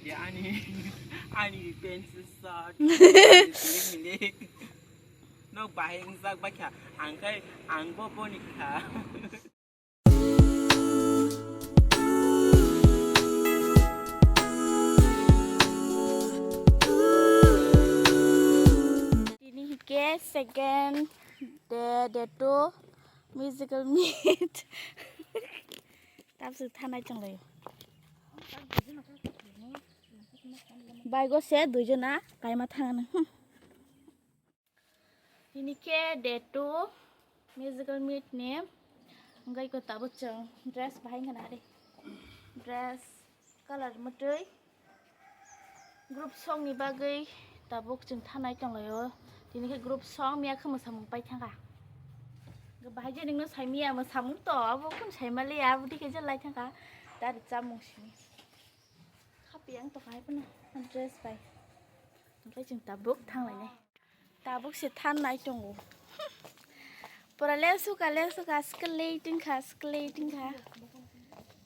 Ya ani pencil shot. Milik. No bahing sak baca angkai angbo ponika. Ini hike second day two musical meet. Tạm sự than này chẳng lời. Bài có xe đuổi cho nó cái mà thằng này. Ini ke day two musical meet name. Ngai ko tabu chang dress bahai ngana de. Dress color matui. Group song ni bagai tabuk chang thanai chang layo. Ini ke group song mia kham samung pai thanga. Bahai je ning no sai mia ma samung to abo kham sai ma le ya budi ke je lai thanga. Ta de chamung sini. Khapiang to kai pun dress bai. Ngai chang tabuk thang lai ne. Tabuk se than nai chang. Pura le suka escalating ka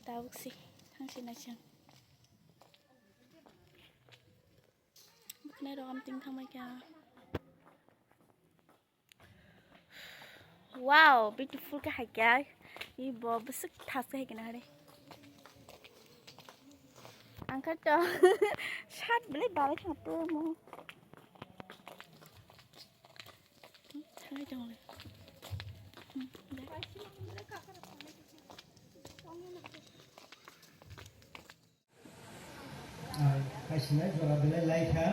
tabuk si hang si na chang bukne ro am ting thamai kya wow beautiful ka hai kya ye bo besuk thas ka hai kana hare angka to shat bele bale thang to mo thai jong le Hasilnya juara beli lain ha,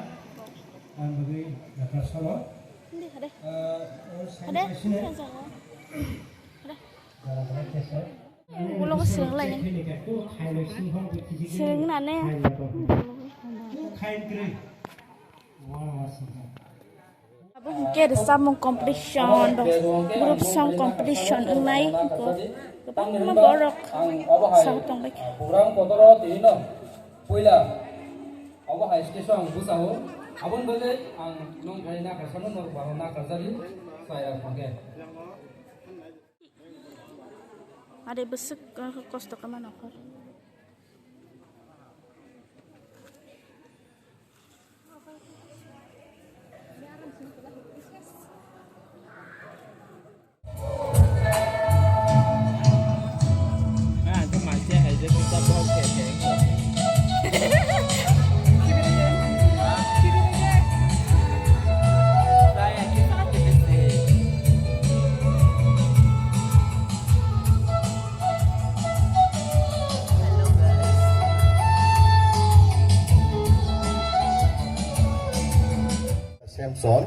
bagi dapat solo. Ada, belum sering lagi. Sering nane. Abu mungkin ada samung competition, group song competition unai, kepang borok, sahutong baik. Program kotor di no, puila. Awa high station busaho abon bole ang nong gai na kasano no baro na kasari saya pakai Ada besek kos to kemana kor Itu masih aja kita bawa kekeng. Samson,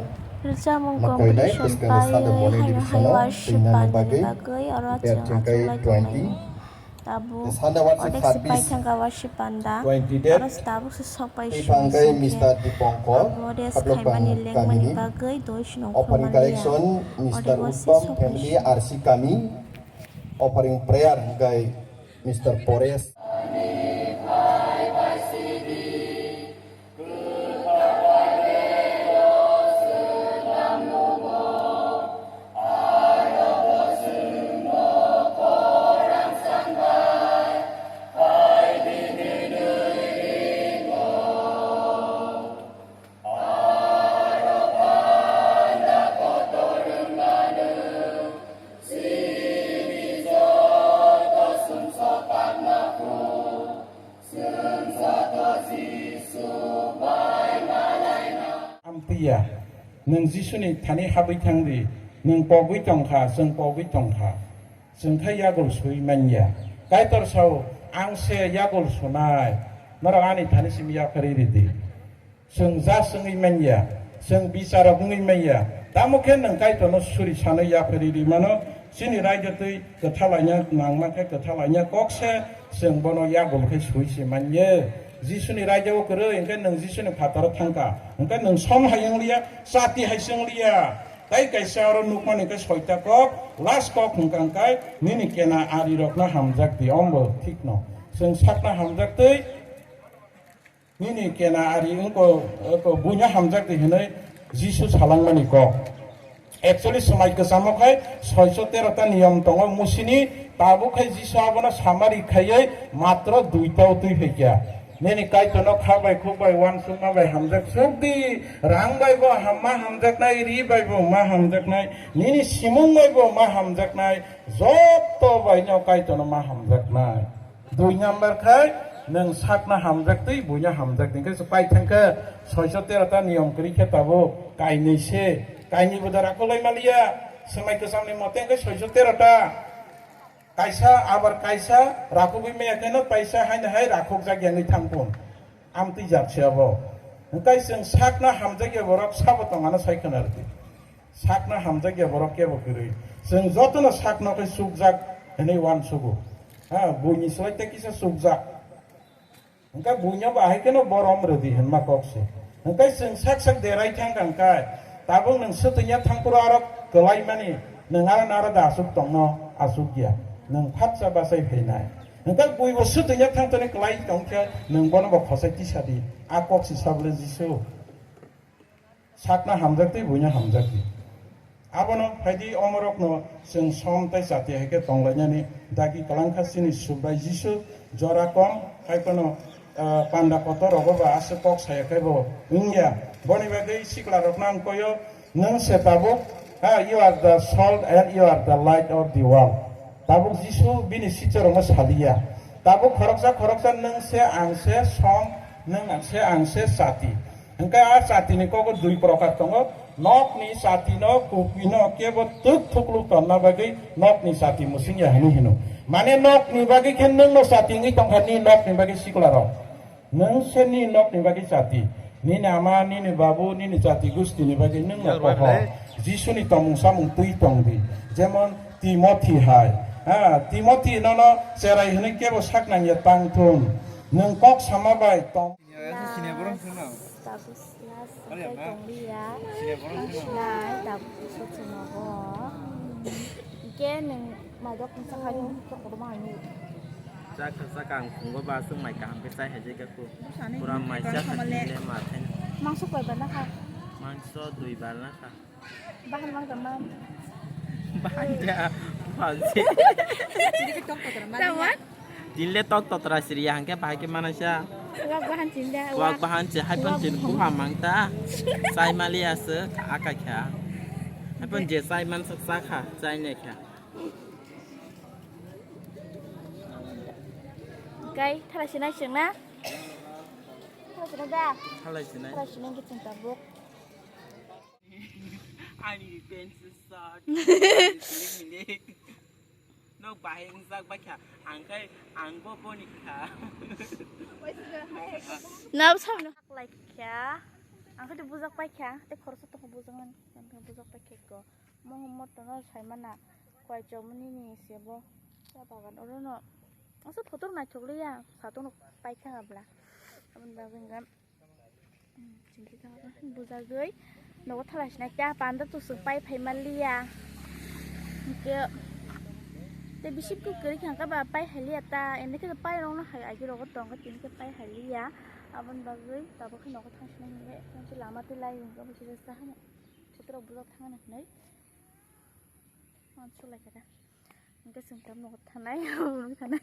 Samung Makoy Night, competition Peskan Sada Bone hai Divisional, worship Tingnan bagai Bagai, orang Jengkai 20, tabu Sanda Warsip odek Hadis, sipai tangga worship panda 20 Dead, terus tabu sesopai Ipangkai Mr. Dipongko, Odes Kablok kai manileng kami ini, manibagai doi sinong Offering Collection, Mr. Uttam, Family RC kami, Offering Prayer, Gai Mr. Pores. Ampia, neng Jisuni tani habi tangdi, neng pogui tongkha, seng pogui tongkha, seng thai yagol sui menya, kaitor sau angse yagol sunai, narani tani sim yakari ridi, seng za sengi menya, seng bicara bungi menya, tamuken neng kaitor no suri sana yakari di mana, sini raja tu kethalanya nang makai kethalanya kokse, seng bono yagol ke sui si menya. Jisuni raja wo kere engkai nang jisuni phatar thangka engkai nang som hayang liya sati haisang liya tai kai saro nukman engkai soita kok last kok hungkang kai nini kena ari rokna hamjak di ombo thikno seng sakna hamjak tei nini kena ari engko bunya hamjak di henai jisu salangmani kok actually samai kesama kai 613 ta niyam tongo musini tabu kai jisu abona samari khai matra 2 ta utui phekya nini kai to no khabai khukbai wan suma bai hamjak sukdi rang bai bo hamma hamjak nai ri bai bo ma hamjak nai nini simung bai bo ma hamjak nai jotto bai no kai to no ma hamjak nai dui number khai nang sakna hamjak tui bunya hamjak ni kai pai thangka 613 ta niyom kri khe tabo kai nei se kai ni budara ko lai malia semai kesamni mote kai 613 ta kaisa abar kaisa rakubui me akeno paisa haina hai rakuk jagyani thangpun amti japsiabo kai sing sakna hamjagya borok sabotongana saikhanarti sakna hamjagya borok kebo kirui sing jotono sakna kai sukjak henei wan sugu ha buini soite kisa sukjak engka bunya bahai keno borom redi henma kokse engkai sing sak sak derai thangkang kai tabung nang setunya thangpura arok kelai mani nangara nara dasuk tongno asukya nang patsa basai phenai nang bui bo setunya thangtone kelai tongkya nang bono bo khosai tisadi akok si sable jisu sakna hamjakti bunya hamjakti abono phaidi omorokno sing somtai sati heke tonglanyani dagi kalangkhasini subai jisu jora kom haikono panda kotor rogo ba ase kok saya kebo ingya boni bagai sikla roknang koyo nang setabo you are the salt and you are the light of the world tabuk jisu bini sichorong salia tabuk khoroksa nang se angse som nang angse sati engka a sati ni ko dui prokar tongo nok ni sati no kupino kebo tuk thuklu tonna bagai nok ni sati musing ya hinu mane nok ni bagai khen nang no sati ngi tongkhani nok ni bagai sikla rok nang seni nok ni bagi sati ni nama ni babu ni jati gusti ni bagi nang no ko jisu ni tomung samung tui tongdi jemon timothy hai timothy no serai hne ke bo saknang ya tangthun nang kok samabai tong tapos last kay tonglia nai tapos sunogo ke nang madok sa kanyo to ko mahani Chắc là càng cũng có ba xung mày cảm cái sai hay gì cái cô, cô mày chắc là đi lên mà thế, mang suk bay ban ka mang số đuổi bàn lá cả, bahan mang teman bàn ya, bàn gì, tawat tin lên tóc terasi yang cái bài cái mana sih, wag bahan cinda wag bahan sih, hai pun jen ku hamang ta, sai Malaysia se, akak ya, hai pun jen sai man saksa ka, sai ne ka. Guys, thara sinai singna. Thara sinai da. Halai sih nih. Thara sinai kita tabuk. Ani pensi sat, milik, no bahing sak baca, angkai angbo ponika. Nau sam nak like ya. Angka tu buzak pai ya. Te khorsa tu buzakan, angka buzak pai keko. Muhammad tu nol saya mana. Kuai jom ni siapa? Siapa kan orang no. Maksud foto nak coklat ya. Satu nak pai kan abla. Abang bagai kan. Cinta apa? Buzak gay. Nó thay là này cha pan đất tu sụp bay phải Malia kia để bị ship cứ cái các bà bay hay liệt ta em thấy cái bay nó hay ai cái đó có toàn cái tiếng cái bay hay liệt à bên bà gửi ta có khi nó có thằng này vậy thằng chỉ làm mà tôi lại có một chút sao mà chút đâu bớt thằng này đấy ăn số lại cái đó cái sừng tấm nó thằng này thằng này